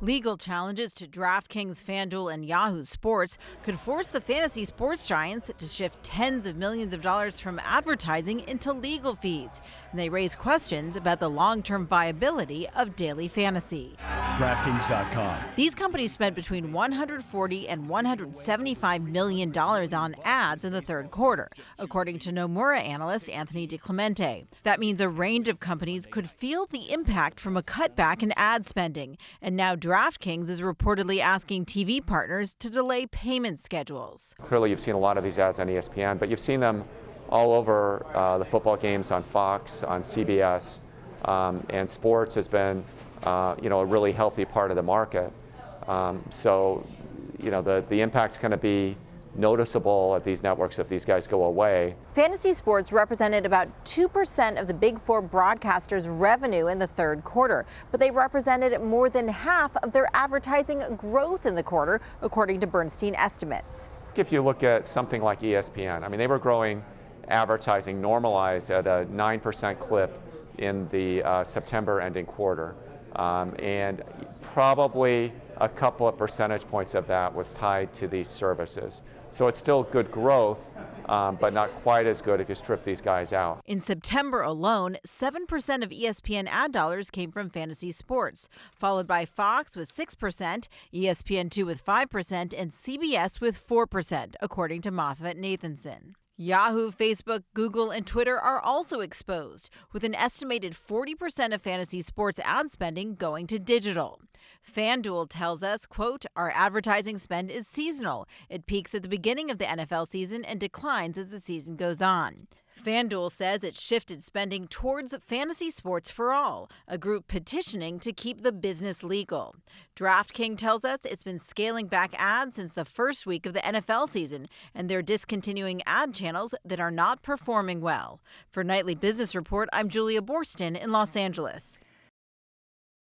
Legal challenges to DraftKings, FanDuel, and Yahoo Sports could force the fantasy sports giants to shift tens of millions of dollars from advertising into legal fees. And they raise questions about the long-term viability of daily fantasy. DraftKings.com. These companies spent between $140 and $175 million on ads in the third quarter, according to Nomura analyst Anthony DiClemente. That means a range of companies could feel the impact from a cutback in ad spending. And now DraftKings is reportedly asking TV partners to delay payment schedules. Clearly, you've seen a lot of these ads on ESPN, but you've seen them all over the football games on Fox, on CBS, and sports has been, a really healthy part of the market. So, the impact's going to be noticeable at these networks if these guys go away. Fantasy sports represented about 2% of the Big Four broadcasters' revenue in the third quarter, but they represented more than half of their advertising growth in the quarter, according to Bernstein estimates. If you look at something like ESPN, they were growing advertising normalized at a 9% clip in the September ending quarter. And probably a couple of percentage points of that was tied to these services. So it's still good growth, but not quite as good if you strip these guys out. In September alone, 7% of ESPN ad dollars came from fantasy sports, followed by Fox with 6%, ESPN2 with 5%, and CBS with 4%, according to MoffettNathanson. Yahoo, Facebook, Google, and Twitter are also exposed, with an estimated 40% of fantasy sports ad spending going to digital. FanDuel tells us, quote, our advertising spend is seasonal. It peaks at the beginning of the NFL season and declines as the season goes on. FanDuel says it shifted spending towards fantasy sports for all, a group petitioning to keep the business legal. DraftKings tells us it's been scaling back ads since the first week of the NFL season, and they're discontinuing ad channels that are not performing well. For Nightly Business Report, I'm Julia Borston in Los Angeles.